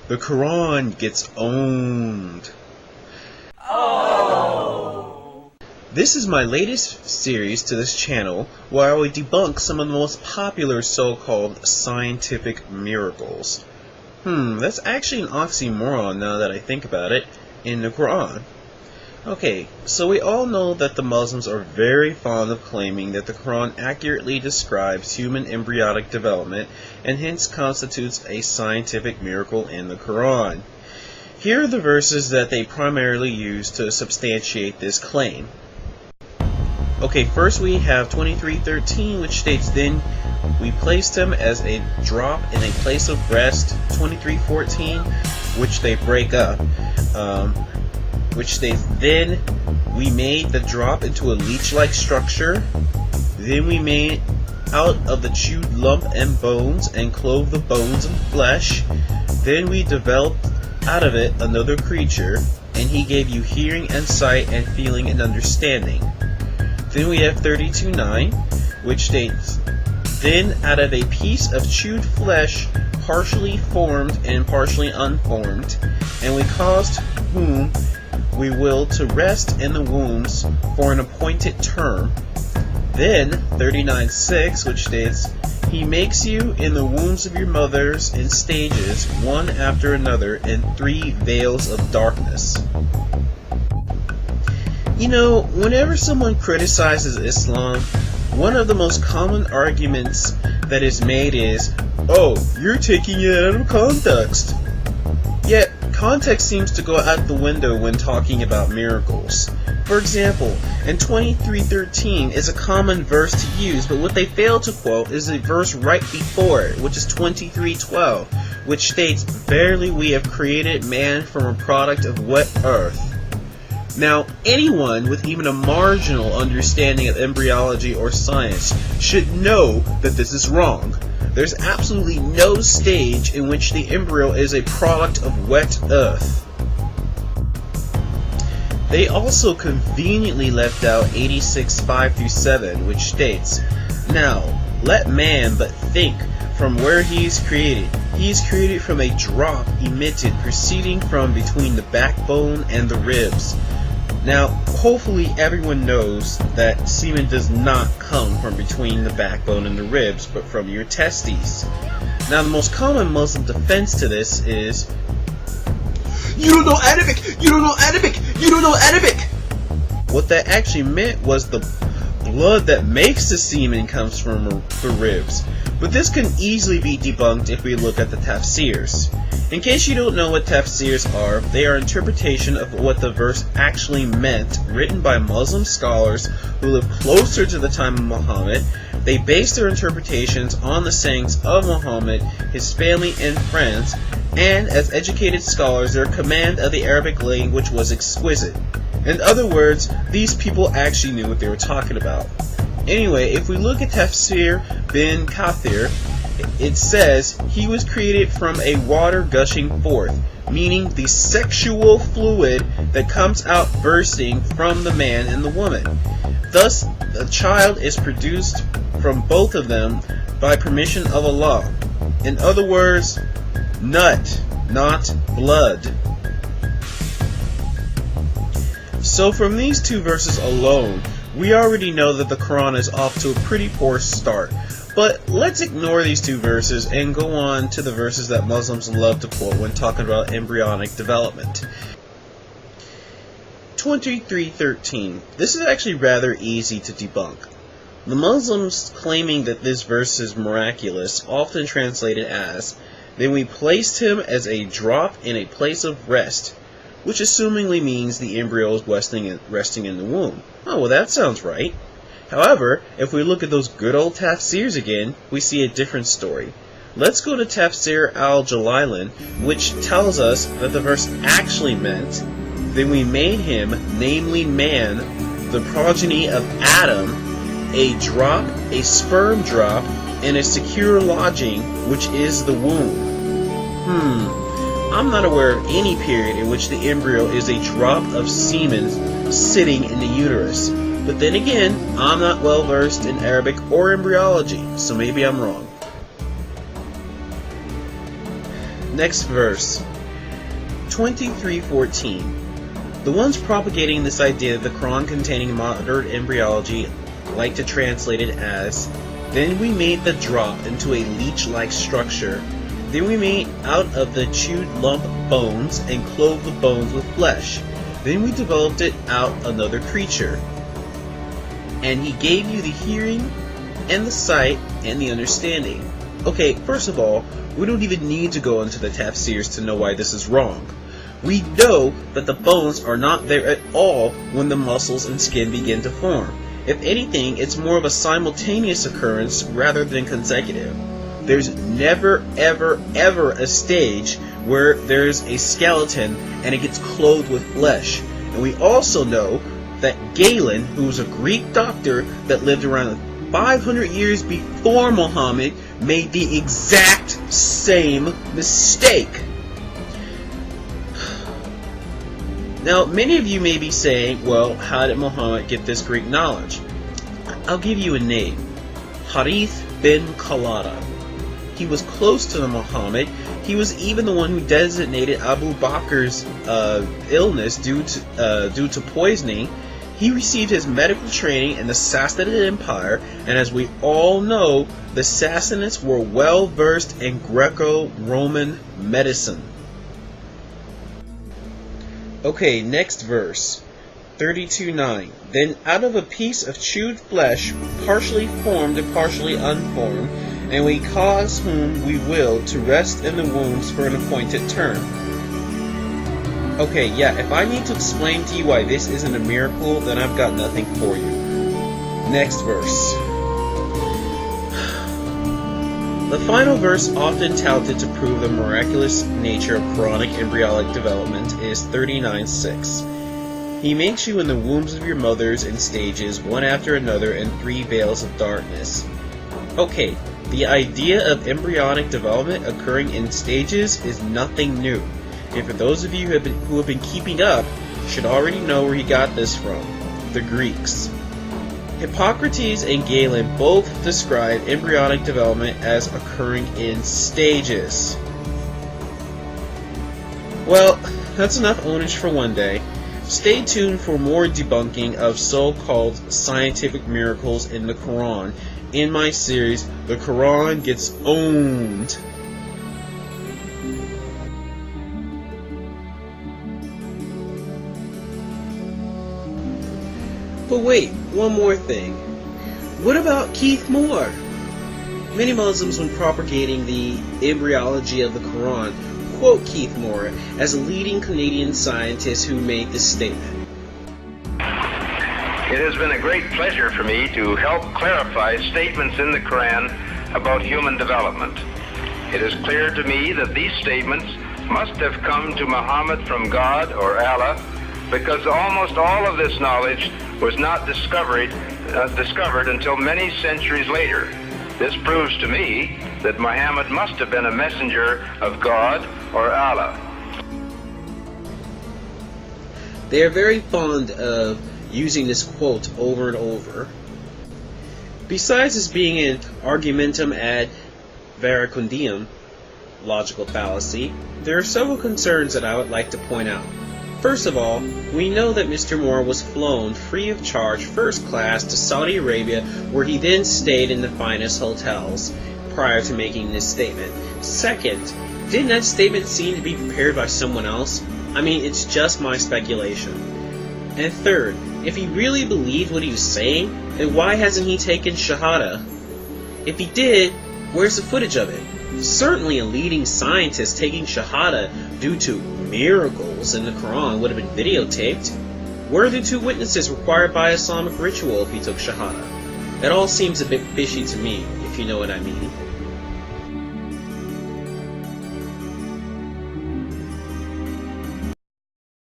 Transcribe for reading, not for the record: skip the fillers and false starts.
the Quran gets owned. This is my latest series to this channel where I will debunk some of the most popular so-called scientific miracles. That's actually an oxymoron now that I think about it, in the Quran. Okay, so we all know that the Muslims are very fond of claiming that the Quran accurately describes human embryonic development and hence constitutes a scientific miracle in the Quran. Here are the verses that they primarily use to substantiate this claim. Okay, first we have 23:13, which states, "Then we placed him as a drop in a place of rest." 23:14, which they break up, which states, "Then we made the drop into a leech-like structure. Then we made out of the chewed lump and bones, and clove the bones and flesh. Then we developed out of it another creature, and he gave you hearing and sight and feeling and understanding." Then we have 32:9, which states, "Then out of a piece of chewed flesh, partially formed and partially unformed, and we caused whom we will to rest in the wombs for an appointed term." Then 39:6, which states, "He makes you in the wombs of your mothers in stages, one after another, in 3 veils of darkness." You know, whenever someone criticizes Islam, one of the most common arguments that is made is, "Oh, you're taking it out of context." Yet, context seems to go out the window when talking about miracles. For example, in 23:13 is a common verse to use, but what they fail to quote is a verse right before it, which is 23:12, which states, "Verily we have created man from a product of wet earth." Now, anyone with even a marginal understanding of embryology or science should know that this is wrong. There's absolutely no stage in which the embryo is a product of wet earth. They also conveniently left out 86:5-7, which states, "Now, let man but think from where he is created. He is created from a drop emitted proceeding from between the backbone and the ribs." Now, hopefully everyone knows that semen does not come from between the backbone and the ribs, but from your testes. Now, the most common Muslim defense to this is, "You don't know Arabic! You don't know Arabic! You don't know Arabic!" What that actually meant was the blood that makes the semen comes from the ribs. But this can easily be debunked if we look at the tafsirs. In case you don't know what tafsirs are, they are interpretation of what the verse actually meant, written by Muslim scholars who lived closer to the time of Muhammad. They base their interpretations on the sayings of Muhammad, his family and friends, and as educated scholars, their command of the Arabic language was exquisite. In other words, these people actually knew what they were talking about. Anyway, if we look at Tafsir bin Kathir, it says, "He was created from a water gushing forth," meaning the sexual fluid that comes out bursting from the man and the woman. Thus, the child is produced from both of them by permission of Allah. In other words, nut, not blood. So from these two verses alone, we already know that the Quran is off to a pretty poor start. But let's ignore these two verses and go on to the verses that Muslims love to quote when talking about embryonic development. 23:13. This is actually rather easy to debunk. The Muslims claiming that this verse is miraculous often translate it as, "Then we placed him as a drop in a place of rest," which assumingly means the embryo is resting in the womb. Oh, well, that sounds right. However, if we look at those good old tafsirs again, we see a different story. Let's go to Tafsir al-Jalailin, which tells us that the verse actually meant, "Then we made him, namely man, the progeny of Adam, a drop, a sperm drop, in a secure lodging, which is the womb." I'm not aware of any period in which the embryo is a drop of semen sitting in the uterus. But then again, I'm not well versed in Arabic or embryology, so maybe I'm wrong. Next verse. 23:14. The ones propagating this idea of the Quran containing modern embryology like to translate it as, "Then we made the drop into a leech-like structure. Then we made out of the chewed lump bones and clothed the bones with flesh. Then we developed it out another creature. And he gave you the hearing and the sight and the understanding." Okay, first of all, we don't even need to go into the tafsirs to know why this is wrong. We know that the bones are not there at all when the muscles and skin begin to form. If anything, it's more of a simultaneous occurrence rather than consecutive. There's never, ever, ever a stage where there's a skeleton and it gets clothed with flesh. And we also know that Galen, who was a Greek doctor that lived around 500 years before Muhammad, made the exact same mistake. Now, many of you may be saying, well, how did Muhammad get this Greek knowledge? I'll give you a name. Harith bin Khalada. He was close to Muhammad. He was even the one who designated Abu Bakr's illness due to poisoning. He received his medical training in the Sassanid Empire, and as we all know, the Sassanids were well versed in Greco-Roman medicine. Okay, next verse. 32:9. Then out of a piece of chewed flesh, partially formed and partially unformed, and we cause whom we will to rest in the wombs for an appointed term. Okay, yeah, if I need to explain to you why this isn't a miracle, then I've got nothing for you. Next verse. The final verse, often touted to prove the miraculous nature of Quranic embryonic development, is 39:6. He makes you in the wombs of your mothers in stages, one after another, in 3 veils of darkness. Okay, the idea of embryonic development occurring in stages is nothing new. And for those of you who have been keeping up, should already know where he got this from: the Greeks. Hippocrates and Galen both describe embryonic development as occurring in stages. Well, that's enough ownage for one day. Stay tuned for more debunking of so-called scientific miracles in the Quran in my series, The Quran Gets Owned. But wait, one more thing. What about Keith Moore? Many Muslims, when propagating the embryology of the Quran, quote Keith Moore as a leading Canadian scientist who made this statement. It has been a great pleasure for me to help clarify statements in the Quran about human development. It is clear to me that these statements must have come to Muhammad from God or Allah, because almost all of this knowledge was not discovered until many centuries later. This proves to me that Muhammad must have been a messenger of God or Allah. They are very fond of using this quote over and over. Besides this being an argumentum ad verecundium, logical fallacy, there are several concerns that I would like to point out. First of all, we know that Mr. Moore was flown free of charge first class to Saudi Arabia, where he then stayed in the finest hotels prior to making this statement. Second, didn't that statement seem to be prepared by someone else? I mean, it's just my speculation. And third, if he really believed what he was saying, then why hasn't he taken Shahada? If he did, where's the footage of it? Certainly a leading scientist taking Shahada due to miracles in the Quran would have been videotaped. Where are the 2 witnesses required by Islamic ritual if he took Shahada? It all seems a bit fishy to me, if you know what I mean.